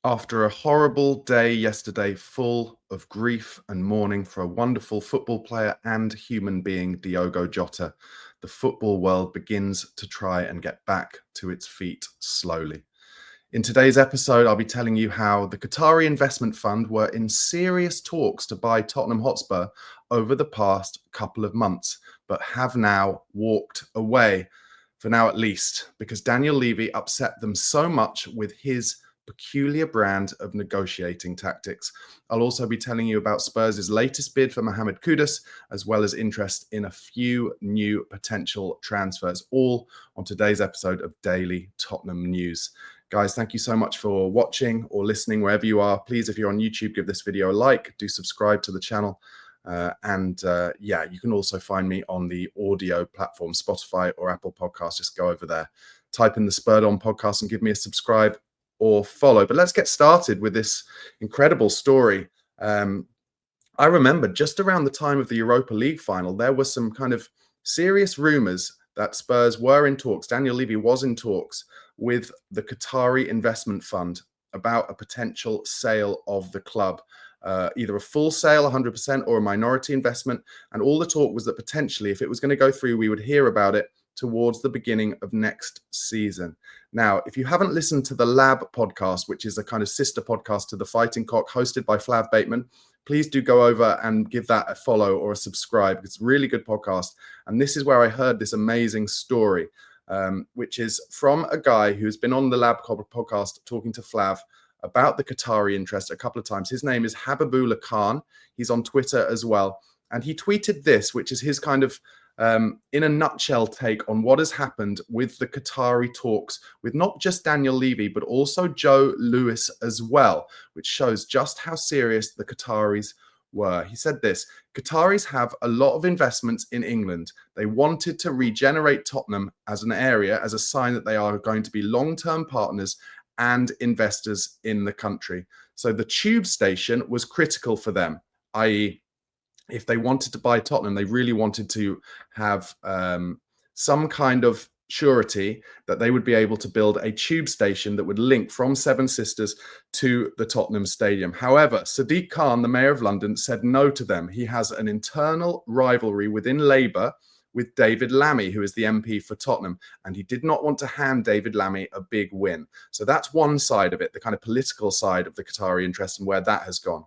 After a horrible day yesterday, full of grief and mourning for a wonderful football player and human being, Diogo Jota, the football world begins to try and get back to its feet slowly. In today's episode, I'll be telling you how the Qatari investment fund were in serious talks to buy Tottenham Hotspur over the past couple of months, but have now walked away, for now at least, because Daniel Levy upset them so much with his peculiar brand of negotiating tactics. I'll also be telling you about Spurs' latest bid for Mohamed Kudus, as well as interest in a few new potential transfers, all on today's episode of Daily Tottenham News. Guys, thank you so much for watching or listening wherever you are. Please, if you're on YouTube, give this video a like, do subscribe to the channel. You can also find me on the audio platform, Spotify or Apple Podcasts. Just go over there, type in the Spurred On podcast and give me a subscribe or follow. But let's get started with this incredible story. I remember just around the time of the Europa League final, there was some kind of serious rumours that Spurs were in talks. Daniel Levy was in talks with the Qatari investment fund about a potential sale of the club, either a full sale, 100%, or a minority investment. And all the talk was that potentially, if it was going to go through, we would hear about it towards the beginning of next season. Now, if you haven't listened to the Lab podcast, which is a kind of sister podcast to the Fighting Cock, hosted by Flav Bateman, please do go over and give that a follow or a subscribe. It's a really good podcast. And this is where I heard this amazing story, which is from a guy who's been on the Lab podcast talking to Flav about the Qatari interest a couple of times. His name is Habibullah Khan. He's on Twitter as well. And he tweeted this, which is his kind of, in a nutshell, take on what has happened with the Qatari talks with not just Daniel Levy, but also Joe Lewis as well, which shows just how serious the Qataris were. He said this: Qataris have a lot of investments in England. They wanted to regenerate Tottenham as an area, as a sign that they are going to be long-term partners and investors in the country. So the tube station was critical for them, i.e., if they wanted to buy Tottenham, they really wanted to have some kind of surety that they would be able to build a tube station that would link from Seven Sisters to the Tottenham Stadium. However, Sadiq Khan, the Mayor of London, said no to them. He has an internal rivalry within Labour with David Lammy, who is the MP for Tottenham, and he did not want to hand David Lammy a big win. So that's one side of it, the kind of political side of the Qatari interest and where that has gone.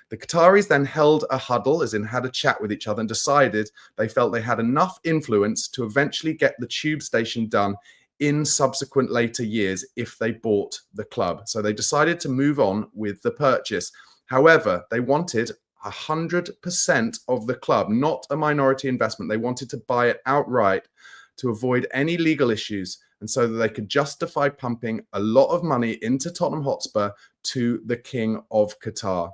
The Qataris then held a huddle, as in had a chat with each other, and decided they felt they had enough influence to eventually get the tube station done in subsequent later years if they bought the club. So they decided to move on with the purchase. However, they wanted 100% of the club, not a minority investment. They wanted to buy it outright to avoid any legal issues, and so that they could justify pumping a lot of money into Tottenham Hotspur to the King of Qatar.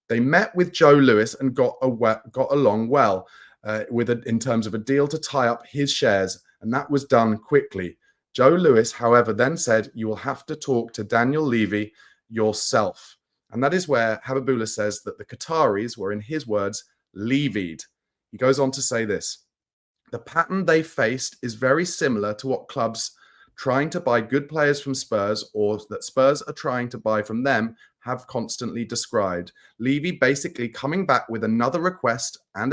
They met with Joe Lewis and got along well in terms of a deal to tie up his shares, and that was done quickly. Joe Lewis, however, then said, "You will have to talk to Daniel Levy yourself." And that is where Habibullah says that the Qataris were, in his words, levied. He goes on to say this: the pattern they faced is very similar to what clubs trying to buy good players from Spurs, or that Spurs are trying to buy from them, have constantly described. Levy basically coming back with another request and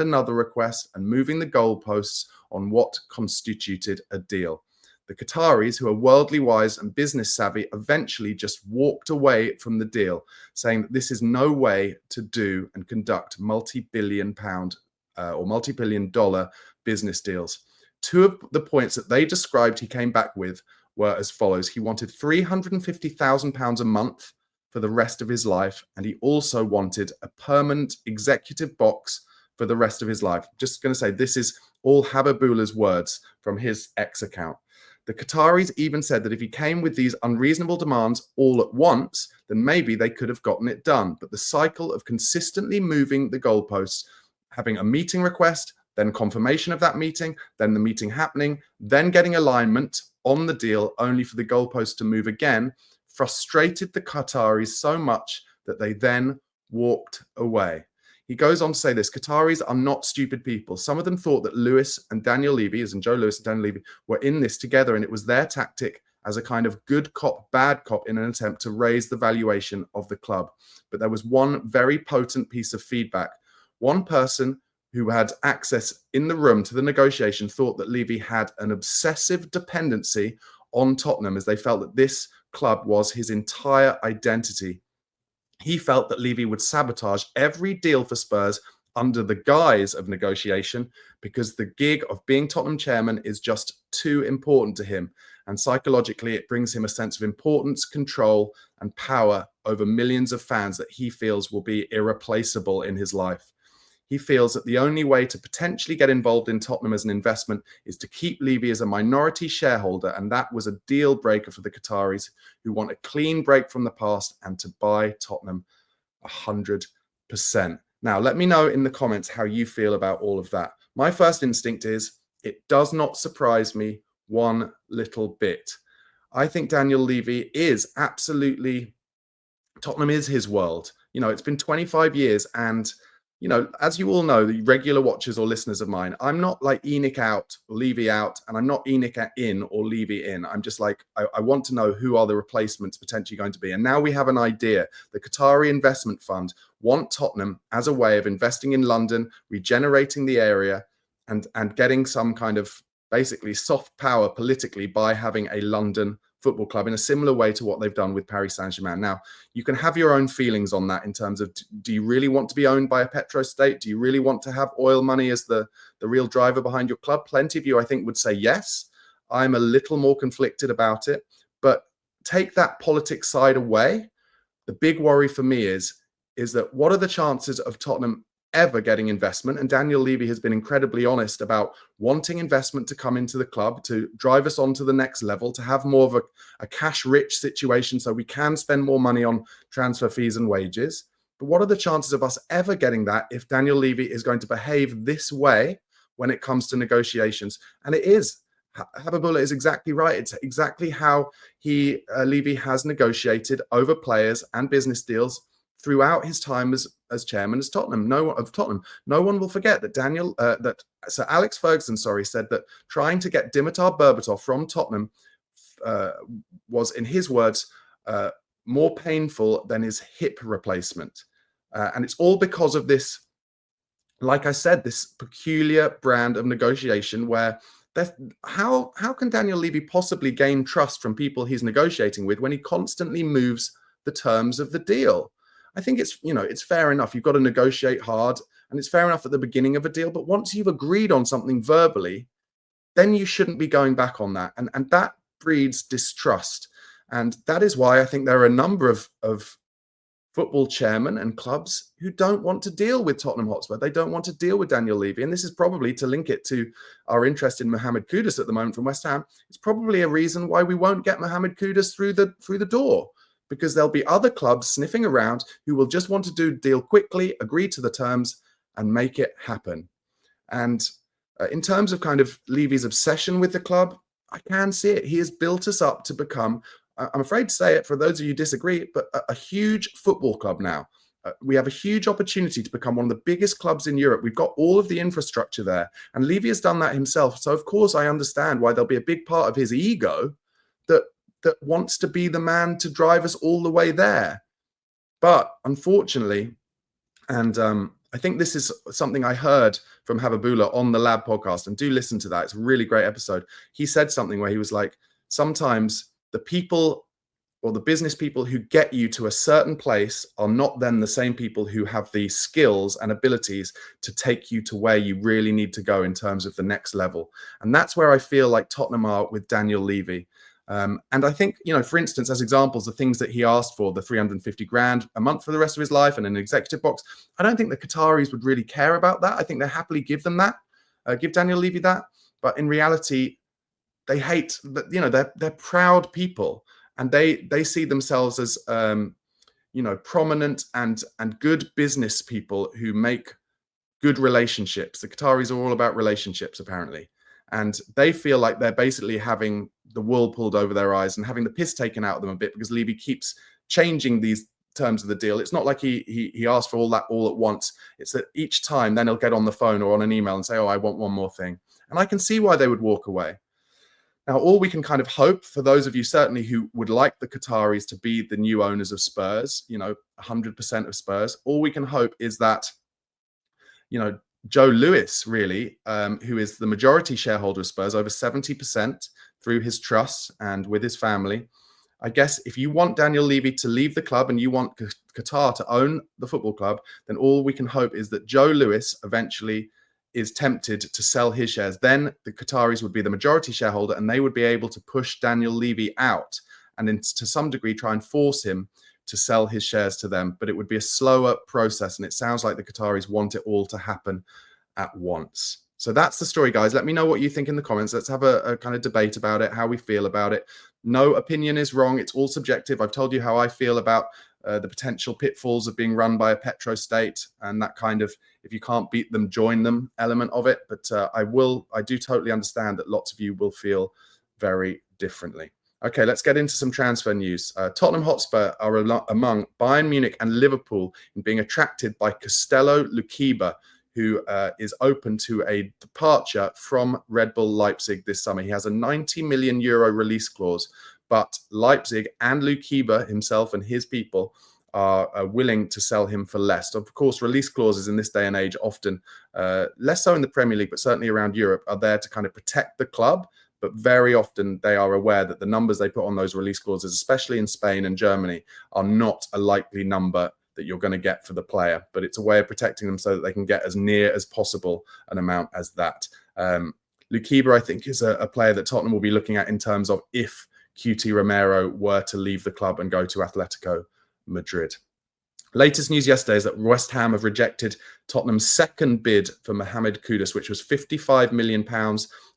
moving the goalposts on what constituted a deal. The Qataris, who are worldly wise and business savvy, eventually just walked away from the deal, saying that this is no way to do and conduct multi-billion pound or multi-billion dollar business deals. Two of the points that they described he came back with were as follows. He wanted £350,000 a month for the rest of his life, and he also wanted a permanent executive box for the rest of his life. Just going to say, this is all Habibullah's words from his X account. The Qataris even said that if he came with these unreasonable demands all at once, then maybe they could have gotten it done. But the cycle of consistently moving the goalposts, having a meeting request, then confirmation of that meeting, then the meeting happening, then getting alignment on the deal, only for the goalposts to move again, frustrated the Qataris so much that they then walked away. He goes on to say this: Qataris are not stupid people. Some of them thought that Lewis and Daniel Levy, as in Joe Lewis and Daniel Levy, were in this together, and it was their tactic as a kind of good cop, bad cop in an attempt to raise the valuation of the club. But there was one very potent piece of feedback. One person who had access in the room to the negotiation thought that Levy had an obsessive dependency on Tottenham, as they felt that this club was his entire identity. He felt that Levy would sabotage every deal for Spurs under the guise of negotiation because the gig of being Tottenham chairman is just too important to him. And psychologically, it brings him a sense of importance, control, and power over millions of fans that he feels will be irreplaceable in his life. He feels that the only way to potentially get involved in Tottenham as an investment is to keep Levy as a minority shareholder, and that was a deal breaker for the Qataris, who want a clean break from the past and to buy Tottenham 100%. Now, let me know in the comments how you feel about all of that. My first instinct is it does not surprise me one little bit. I think Daniel Levy is absolutely, Tottenham is his world. It's been 25 years and as you all know, the regular watchers or listeners of mine, I'm not like Enoch out or Levy out, and I'm not Enoch in or Levy in. I'm just like, I want to know who are the replacements potentially going to be. And now we have an idea. The Qatari investment fund want Tottenham as a way of investing in London, regenerating the area, and getting some kind of basically soft power politically by having a London football club in a similar way to what they've done with Paris Saint-Germain. Now, you can have your own feelings on that in terms of, do you really want to be owned by a petrostate? Do you really want to have oil money as the real driver behind your club? Plenty of you, I think, would say yes. I'm a little more conflicted about it, but take that politics side away. The big worry for me is that what are the chances of Tottenham ever getting investment? And Daniel Levy has been incredibly honest about wanting investment to come into the club, to drive us on to the next level, to have more of a cash-rich situation so we can spend more money on transfer fees and wages. But what are the chances of us ever getting that if Daniel Levy is going to behave this way when it comes to negotiations? And it is. Habibullah is exactly right. It's exactly how Levy has negotiated over players and business deals throughout his time as chairman of Tottenham. No one will forget that Sir Alex Ferguson, said that trying to get Dimitar Berbatov from Tottenham was, in his words, more painful than his hip replacement. And it's all because of this, like I said, this peculiar brand of negotiation where how can Daniel Levy possibly gain trust from people he's negotiating with when he constantly moves the terms of the deal? I think it's fair enough. You've got to negotiate hard, and it's fair enough at the beginning of a deal. But once you've agreed on something verbally, then you shouldn't be going back on that. And that breeds distrust. And that is why I think there are a number of football chairmen and clubs who don't want to deal with Tottenham Hotspur. They don't want to deal with Daniel Levy. And this is probably, to link it to our interest in Mohamed Kudus at the moment from West Ham, it's probably a reason why we won't get Mohamed Kudus through the door. Because there'll be other clubs sniffing around who will just want to do deal quickly, agree to the terms, and make it happen. And in terms of kind of Levy's obsession with the club, I can see it. He has built us up to become, I'm afraid to say it for those of you who disagree, but a huge football club now. We have a huge opportunity to become one of the biggest clubs in Europe. We've got all of the infrastructure there. And Levy has done that himself. So, of course, I understand why there'll be a big part of his ego that wants to be the man to drive us all the way there. But unfortunately, and I think this is something I heard from Habibullah on the Lab podcast, and do listen to that. It's a really great episode. He said something where he was like, sometimes the people or the business people who get you to a certain place are not then the same people who have the skills and abilities to take you to where you really need to go in terms of the next level. And that's where I feel like Tottenham are with Daniel Levy. And I think, for instance, as examples, the things that he asked for, the 350 grand a month for the rest of his life and an executive box, I don't think the Qataris would really care about that. I think they happily give them that, give Daniel Levy that. But in reality, they hate that, they're proud people, and they see themselves as, prominent and good business people who make good relationships. The Qataris are all about relationships, apparently. And they feel like they're basically having the wool pulled over their eyes and having the piss taken out of them a bit because Levy keeps changing these terms of the deal. It's not like he asked for all that all at once. It's that each time then he'll get on the phone or on an email and say, oh, I want one more thing. And I can see why they would walk away. Now, all we can kind of hope for those of you certainly who would like the Qataris to be the new owners of Spurs, 100% of Spurs, all we can hope is that, Joe Lewis, really, who is the majority shareholder of Spurs, over 70% through his trust and with his family. I guess if you want Daniel Levy to leave the club and you want Qatar to own the football club, then all we can hope is that Joe Lewis eventually is tempted to sell his shares. Then the Qataris would be the majority shareholder and they would be able to push Daniel Levy out and to some degree try and force him to sell his shares to them. But it would be a slower process. And it sounds like the Qataris want it all to happen at once. So that's the story, guys. Let me know what you think in the comments. Let's have a kind of debate about it, how we feel about it. No opinion is wrong. It's all subjective. I've told you how I feel about the potential pitfalls of being run by a petrostate and that kind of, if you can't beat them, join them element of it. But I do totally understand that lots of you will feel very differently. Okay, let's get into some transfer news. Tottenham Hotspur are among Bayern Munich and Liverpool in being attracted by Costello Lukiba, who is open to a departure from Red Bull Leipzig this summer. He has a 90 million euro release clause, but Leipzig and Lukiba himself and his people are willing to sell him for less. Of course, release clauses in this day and age often, less so in the Premier League, but certainly around Europe, are there to kind of protect the club. But very often they are aware that the numbers they put on those release clauses, especially in Spain and Germany, are not a likely number that you're going to get for the player. But it's a way of protecting them so that they can get as near as possible an amount as that. Lukiba, I think, is a player that Tottenham will be looking at in terms of if QT Romero were to leave the club and go to Atletico Madrid. Latest news yesterday is that West Ham have rejected Tottenham's second bid for Mohamed Kudus, which was £55 million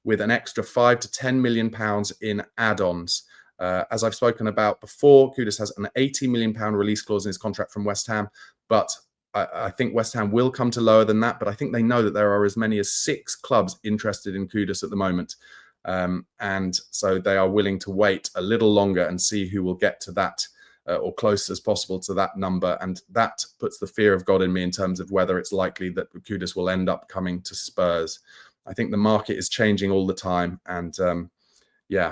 with an extra £5 to £10 million in add-ons. As I've spoken about before, Kudus has an £80 million release clause in his contract from West Ham, but I think West Ham will come to lower than that, but I think they know that there are as many as 6 clubs interested in Kudus at the moment. And so they are willing to wait a little longer and see who will get to that or close as possible to that number. And that puts the fear of God in me in terms of whether it's likely that Kudus will end up coming to Spurs. I think the market is changing all the time. And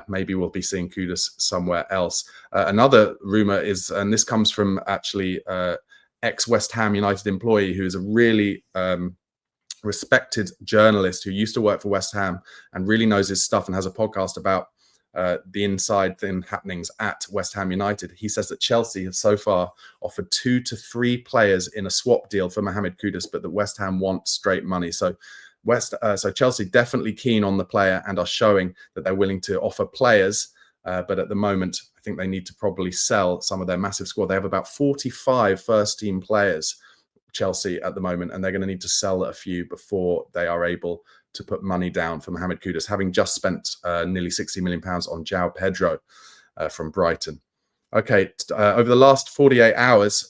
maybe we'll be seeing Kudus somewhere else. Another rumor is, and this comes from actually ex-West Ham United employee who is a really respected journalist who used to work for West Ham and really knows his stuff and has a podcast about the inside happenings at West Ham United. He says that Chelsea have so far offered 2 to 3 players in a swap deal for Mohamed Kudus, but that West Ham want straight money. So Chelsea definitely keen on the player and are showing that they're willing to offer players. But at the moment, I think they need to probably sell some of their massive squad. They have about 45 first-team players, Chelsea, at the moment, and they're going to need to sell a few before they are able to put money down for Mohamed Kudus, having just spent nearly £60 million on João Pedro from Brighton. Okay, over the last 48 hours,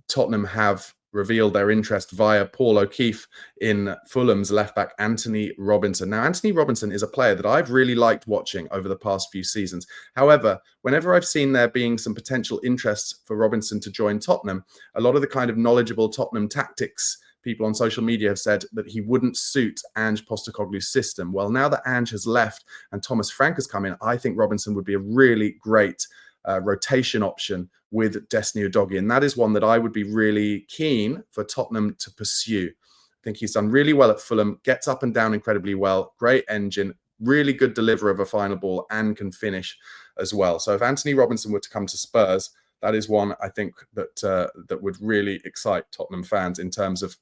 Tottenham have revealed their interest via Paul O'Keefe in Fulham's left-back Anthony Robinson. Now, Anthony Robinson is a player that I've really liked watching over the past few seasons. However, whenever I've seen there being some potential interest for Robinson to join Tottenham, a lot of the kind of knowledgeable Tottenham tactics people on social media have said that he wouldn't suit Ange Postecoglou's system. Well, now that Ange has left and Thomas Frank has come in, I think Robinson would be a really great rotation option with Destiny Udogie, and that is one that I would be really keen for Tottenham to pursue. I think he's done really well at Fulham, gets up and down incredibly well, great engine, really good deliverer of a final ball, and can finish as well. So if Anthony Robinson were to come to Spurs, that is one I think that that would really excite Tottenham fans in terms of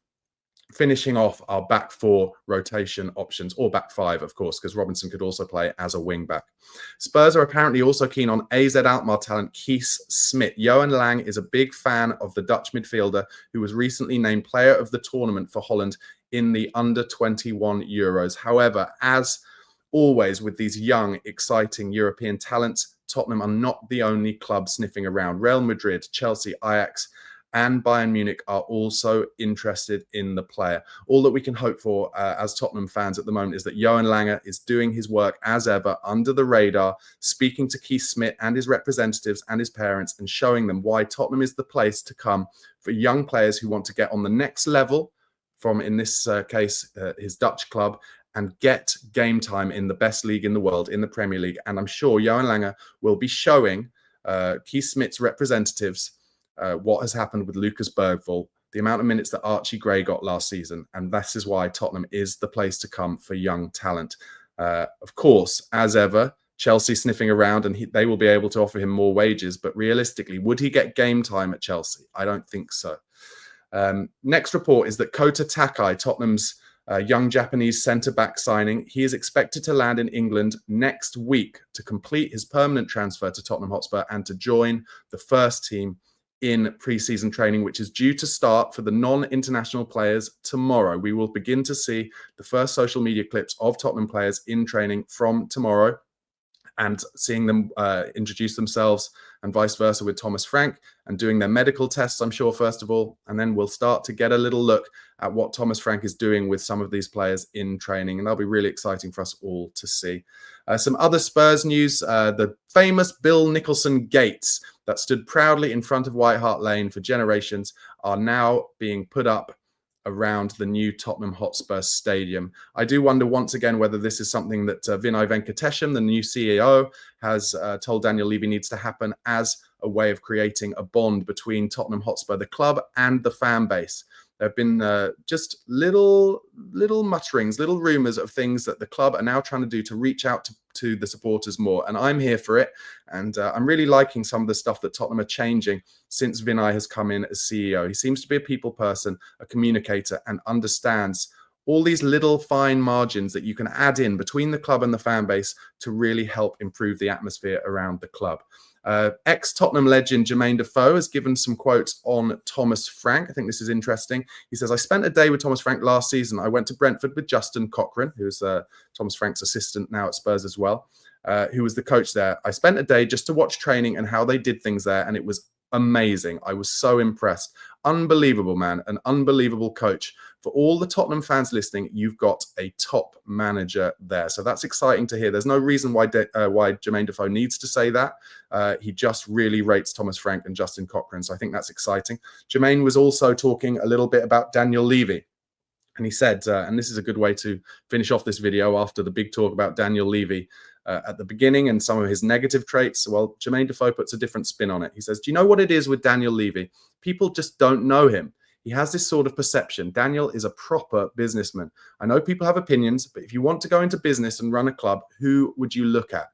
finishing off our back 4 rotation options, or back 5, of course, because Robinson could also play as a wing back. Spurs are apparently also keen on AZ Alkmaar talent Kees Smit. Johan Lang is a big fan of the Dutch midfielder who was recently named player of the tournament for Holland in the under-21 Euros. However, as always with these young, exciting European talents, Tottenham are not the only club sniffing around. Real Madrid, Chelsea, Ajax, and Bayern Munich are also interested in the player. All that we can hope for as Tottenham fans at the moment is that Johan Lange is doing his work as ever under the radar, speaking to Kees Smit and his representatives and his parents and showing them why Tottenham is the place to come for young players who want to get on the next level from, in this case, his Dutch club, and get game time in the best league in the world, in the Premier League. And I'm sure Johan Lange will be showing Keith Smith's representatives what has happened with Lucas Bergvall, the amount of minutes that Archie Gray got last season. And this is why Tottenham is the place to come for young talent. Of course, as ever, Chelsea sniffing around, and they will be able to offer him more wages. But realistically, would he get game time at Chelsea? I don't think so. Next report is that Kota Takai, Tottenham's young Japanese centre-back signing, he is expected to land in England next week to complete his permanent transfer to Tottenham Hotspur and to join the first team in pre-season training, which is due to start for the non-international players tomorrow. We will begin to see the first social media clips of Tottenham players in training from tomorrow, and seeing them introduce themselves and vice versa with Thomas Frank, and doing their medical tests, I'm sure, first of all. And then we'll start to get a little look at what Thomas Frank is doing with some of these players in training. And that'll be really exciting for us all to see. Some other Spurs news, the famous Bill Nicholson gates that stood proudly in front of White Hart Lane for generations are now being put up around the new Tottenham Hotspur Stadium. I do wonder once again whether this is something that Vinay Venkatesham, the new CEO, has told Daniel Levy needs to happen as a way of creating a bond between Tottenham Hotspur, the club, and the fan base. There have been just little mutterings, little rumours of things that the club are now trying to do to reach out to the supporters more. And I'm here for it. And I'm really liking some of the stuff that Tottenham are changing since Vinay has come in as CEO. He seems to be a people person, a communicator, and understands all these little fine margins that you can add in between the club and the fan base to really help improve the atmosphere around the club. Ex-Tottenham legend Jermaine Defoe has given some quotes on Thomas Frank. I think this is interesting. He says, I spent a day with Thomas Frank last season. I went to Brentford with Justin Cochrane, who's Thomas Frank's assistant now at Spurs as well, who was the coach there. I spent a day just to watch training and how they did things there, and it was amazing. I was so impressed. Unbelievable, man. An unbelievable coach. For all the Tottenham fans listening, you've got a top manager there. So that's exciting to hear. There's no reason why Jermaine Defoe needs to say that. He just really rates Thomas Frank and Justin Cochrane. So I think that's exciting. Jermaine was also talking a little bit about Daniel Levy. And he said, and this is a good way to finish off this video after the big talk about Daniel Levy at the beginning and some of his negative traits. Well, Jermaine Defoe puts a different spin on it. He says, do you know what it is with Daniel Levy? People just don't know him. He has this sort of perception. Daniel is a proper businessman. I know people have opinions, but if you want to go into business and run a club, who would you look at?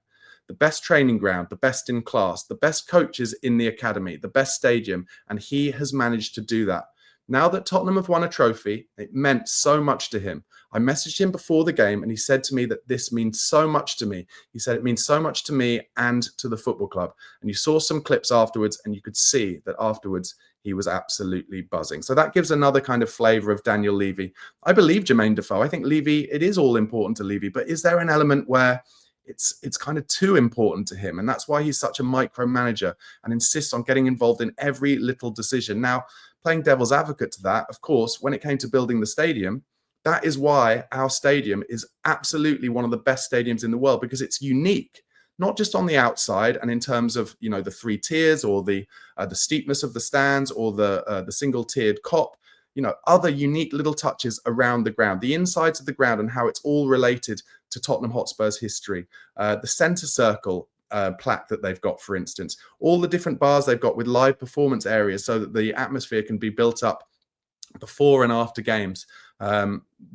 The best training ground, the best in class, the best coaches in the academy, the best stadium, and he has managed to do that. Now that Tottenham have won a trophy, it meant so much to him. I messaged him before the game and he said to me that this means so much to me. He said it means so much to me and to the football club. And you saw some clips afterwards and you could see that afterwards he was absolutely buzzing. So that gives another kind of flavour of Daniel Levy. I believe Jermaine Defoe. I think Levy, it is all important to Levy, but is there an element where it's kind of too important to him? And that's why he's such a micromanager and insists on getting involved in every little decision. Now, playing devil's advocate to that, of course, when it came to building the stadium, that is why our stadium is absolutely one of the best stadiums in the world, because it's unique, not just on the outside and in terms of, you know, the three tiers or the steepness of the stands or the single tiered cop, you know, other unique little touches around the ground, the insides of the ground and how it's all related to Tottenham Hotspur's history, the centre circle plaque that they've got, for instance, all the different bars they've got with live performance areas so that the atmosphere can be built up before and after games,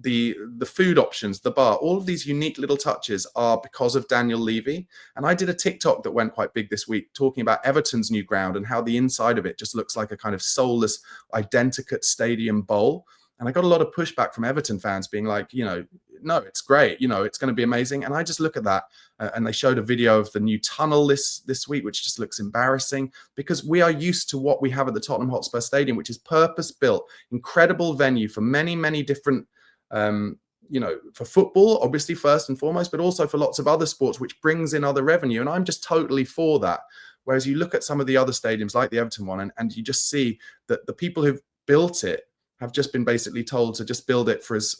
the food options, the bar, all of these unique little touches are because of Daniel Levy. And I did a TikTok that went quite big this week talking about Everton's new ground and how the inside of it just looks like a kind of soulless, identikit stadium bowl. And I got a lot of pushback from Everton fans being like, you know, no, it's great. You know, it's going to be amazing. And I just look at that and they showed a video of the new tunnel this week, which just looks embarrassing because we are used to what we have at the Tottenham Hotspur Stadium, which is purpose built, incredible venue for many, many different, you know, for football, obviously first and foremost, but also for lots of other sports, which brings in other revenue. And I'm just totally for that. Whereas you look at some of the other stadiums like the Everton one and you just see that the people who've built it have just been basically told to just build it for as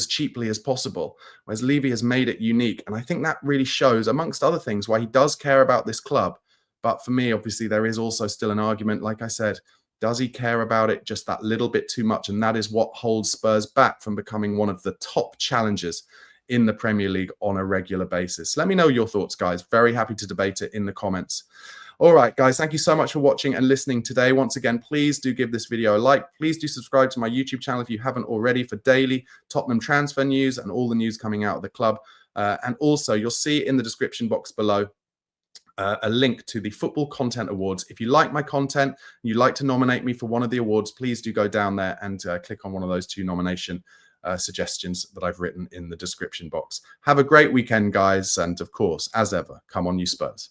cheaply as possible, whereas Levy has made it unique. And I think that really shows, amongst other things, why he does care about this club. But for me, obviously, there is also still an argument, like I said, Does he care about it just that little bit too much? And that is what holds Spurs back from becoming one of the top challengers in the Premier League on a regular basis. Let me know your thoughts, guys. Very happy to debate it in the comments. All right, guys, thank you so much for watching and listening today. Once again, please do give this video a like. Please do subscribe to my YouTube channel if you haven't already for daily Tottenham transfer news and all the news coming out of the club. And also, you'll see in the description box below a link to the Football Content Awards. If you like my content and you'd like to nominate me for one of the awards, please do go down there and click on one of those 2 nomination suggestions that I've written in the description box. Have a great weekend, guys. And of course, as ever, come on, you Spurs.